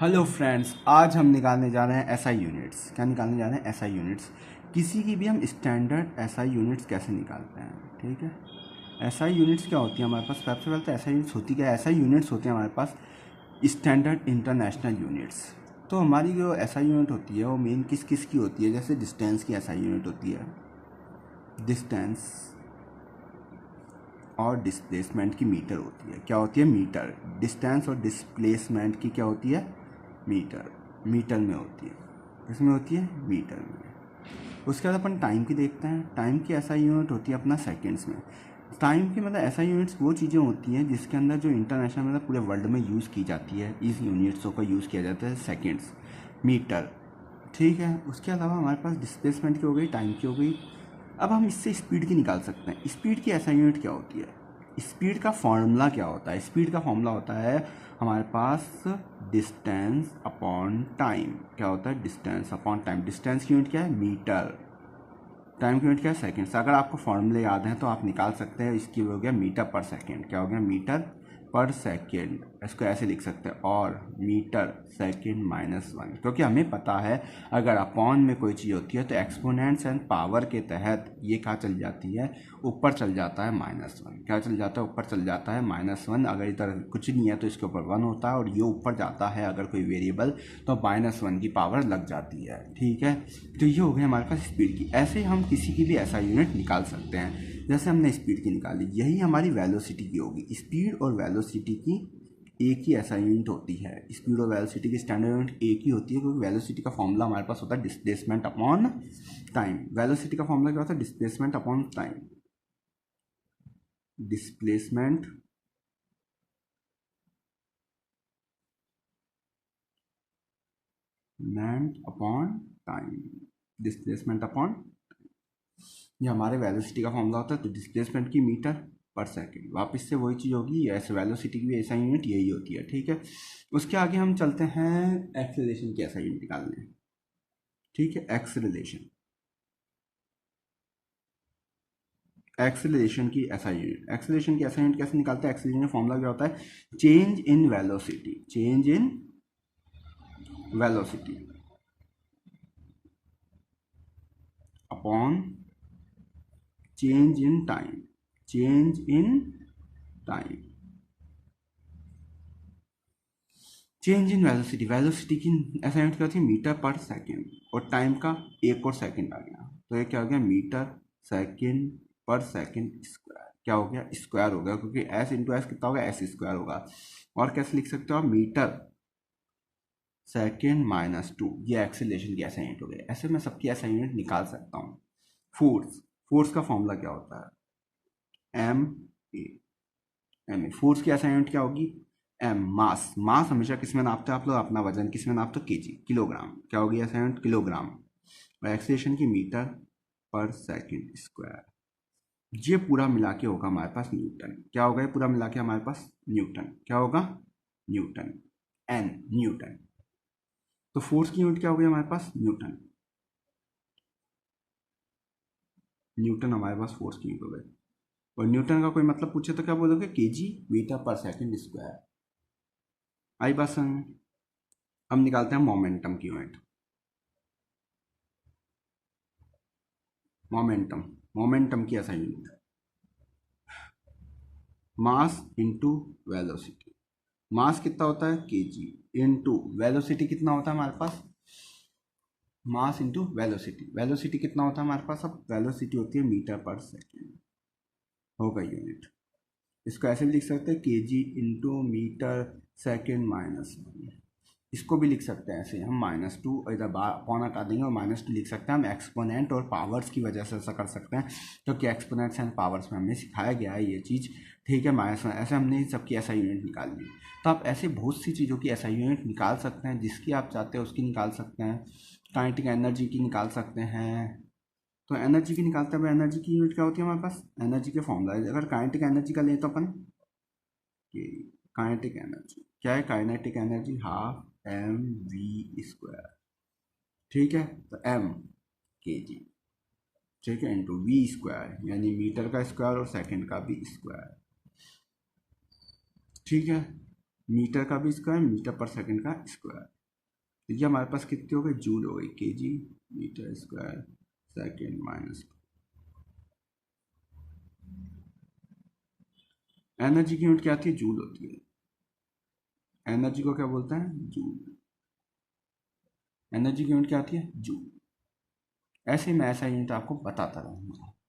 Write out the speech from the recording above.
Hello friends, आज हम निकालने जा रहे हैं एसआई यूनिट्स। क्या निकालने जा रहे हैं? SI units. किसी की भी हम स्टैंडर्ड एसआई यूनिट्स कैसे निकालते हैं, ठीक है। एसआई यूनिट्स क्या होती है हमारे पास? सबसे पहले तो एसआई यूनिट्स होती क्या है? एसआई यूनिट्स होती है हमारे पास स्टैंडर्ड इंटरनेशनल यूनिट्स। तो हमारी जो एसआई यूनिट होती है वो मेन किस किस की होती है? जैसे डिस्टेंस की एसआई यूनिट होती है, डिस्टेंस और डिस्प्लेसमेंट की मीटर होती है। क्या होती है? मीटर। डिस्टेंस और डिस्प्लेसमेंट की क्या होती है? मीटर। मीटर में होती है। किसमें होती है? मीटर में। उसके बाद अपन टाइम की देखते हैं। टाइम की ऐसा यूनिट होती है अपना सेकंड्स में। टाइम की मतलब ऐसा यूनिट्स वो चीज़ें होती हैं जिसके अंदर जो इंटरनेशनल मतलब पूरे वर्ल्ड में यूज़ की जाती है, इस यूनिट्सों का यूज़ किया जाता है सेकंड्स, मीटर, ठीक है। उसके अलावा हमारे पास डिस्प्लेसमेंट की हो गई, टाइम की हो गई। अब हम इससे स्पीड की निकाल सकते हैं। स्पीड की ऐसा यूनिट क्या होती है? स्पीड का फॉर्मूला क्या होता है? स्पीड का फॉर्मूला होता है हमारे पास डिस्टेंस अपॉन टाइम। क्या होता है? Distance upon time. डिस्टेंस की यूनिट क्या है? मीटर। टाइम की यूनिट क्या है? सेकेंड्स। अगर आपको फॉर्मूले याद हैं तो आप निकाल सकते हैं। इसकी हो गया मीटर पर सेकेंड। क्या हो गया? मीटर पर सेकेंड। इसको ऐसे लिख सकते हैं, और मीटर सेकेंड -1, क्योंकि हमें पता है अगर अपॉन में कोई चीज़ होती है तो एक्सपोनेंट्स एंड पावर के तहत ये कहाँ चल जाती है? ऊपर चल जाता है -1। क्या चल जाता है? ऊपर चल जाता है -1। अगर इधर कुछ नहीं है तो इसके ऊपर 1 होता है, और ये ऊपर जाता है अगर कोई वेरिएबल तो -1 की पावर लग जाती है, ठीक है। तो ये हो गई हमारे पास स्पीड की। ऐसे ही हम किसी की भी ऐसा यूनिट निकाल सकते हैं। जैसे हमने स्पीड की निकाली, यही हमारी वेलोसिटी की होगी। स्पीड और वेलोसिटी की एक ही ऐसा यूनिट होती है। स्पीड और वेलोसिटी की स्टैंडर्ड यूनिट एक ही होती है, क्योंकि वेलोसिटी का फॉर्मूला हमारे पास होता है डिस्प्लेसमेंट अपॉन टाइम। वेलोसिटी का फॉर्मूला क्या होता है? Displacement upon time. Displacement upon time. Displacement upon, ये हमारे वेलोसिटी का फॉर्मूला होता है। तो डिस्प्लेसमेंट की मीटर पर सेकंड, वापस से वही चीज़ होगी। ऐसे वेलोसिटी की भी ऐसा यूनिट यही होती है, ठीक है। उसके आगे हम चलते हैं एक्सेलरेशन की ऐसा यूनिट निकालने, ठीक है। एक्सेलरेशन, एक्सेलरेशन की ऐसा यूनिट। एक्सेलरेशन की ऐसा यूनिट कैसे निकालते हैं? एक्सेलरेशन का फॉर्मूला क्या होता है? Change in velocity. Change in velocity upon change in time. Change in time. Change in velocity, velocity की ऐसा यूनिट क्या होती है? मीटर पर सेकेंड। और टाइम का एक और सेकेंड आ गया, तो ये क्या हो गया? मीटर सेकेंड पर सेकेंड स्क्वायर। क्या हो गया? स्क्वायर हो गया, क्योंकि एस इंटू एस कितना होगा? एस स्क्वायर होगा। और कैसे लिख सकते हो आप? Metre second -2। ये एक्सेलरेशन की ऐसा यूनिट हो गया। ऐसे मैं सबकी ऐसा यूनिट निकाल सकता हूँ। फोर्स, फोर्स का फॉर्मूला क्या होता है? ए। M A. फोर्स की ऐसा यूनिट क्या होगी? एम। मास, मास हमेशा किस में नापते हो आप लोग? अपना वजन किस में नापते हो? KG, kilogram. क्या होगी ऐसा यूनिट? किलोग्राम। और एक्सेलरेशन की मीटर पर सेकंड स्क्वायर। ये पूरा मिला के होगा हमारे पास न्यूटन। क्या होगा ये पूरा मिला के हमारे पास? न्यूटन। क्या होगा? न्यूटन। N, newton. तो फोर्स की यूनिट क्या होगी हमारे पास? न्यूटन। न्यूटन हमारे पास फोर्स की यूनिट हो गई। और न्यूटन का कोई मतलब पूछे तो क्या बोलोगे? केजी मीटर पर सेकंड स्क्वायर। आई बात समझ? अब निकालते हैं मोमेंटम की यूनिट। मोमेंटम, मोमेंटम की ऐसा यूनिट है मास इंटू वेलोसिटी। मास कितना होता है? केजी। इंटू वेलोसिटी कितना होता है हमारे पास? Mass into velocity. वेलोसिटी कितना होता है हमारे पास? अब वेलोसिटी होती है मीटर पर सेकेंड। होगा यूनिट। इसको ऐसे भी लिख सकते हैं, केजी इंटू मीटर सेकेंड -1। इसको भी लिख सकते हैं ऐसे हम -2, और इधर अपॉन हटा देंगे और -2 लिख सकते हैं हम। एक्सपोनेंट और पावर्स की वजह से ऐसा कर सकते हैं, क्योंकि एक्सपोनेंट्स एंड पावर्स में हमें सिखाया गया है ये चीज़, ठीक है। -1 ऐसे हमने सबकी ऐसा यूनिट निकाल ली। तो आप ऐसे बहुत सी चीज़ों की ऐसा यूनिट निकाल सकते हैं, जिसकी आप चाहते हैं उसकी निकाल सकते हैं। काइनेटिक एनर्जी की निकाल सकते हैं। तो एनर्जी की निकालते हैं। एनर्जी की यूनिट क्या होती है हमारे पास? एनर्जी के फॉर्मूला, अगर काइनेटिक एनर्जी का लें तो अपन ये काइनेटिक एनर्जी क्या है? Kinetic energy half M V square, ठीक है। तो एम के जी, ठीक है, इंटू वी स्क्वायर, यानी मीटर का स्क्वायर और सेकंड का भी स्क्वायर, ठीक है। मीटर का भी स्क्वायर, मीटर पर सेकंड का स्क्वायर। तो ये हमारे पास कितनी हो गई, जूल हो गई, KG metre square second minus. Energy की यूनिट क्या आती है, जूल होती है। एनर्जी को क्या बोलते हैं, जूल। एनर्जी की यूनिट क्या आती है, जूल। ऐसे ही मैं ऐसा यूनिट आपको बताता रहूँगा।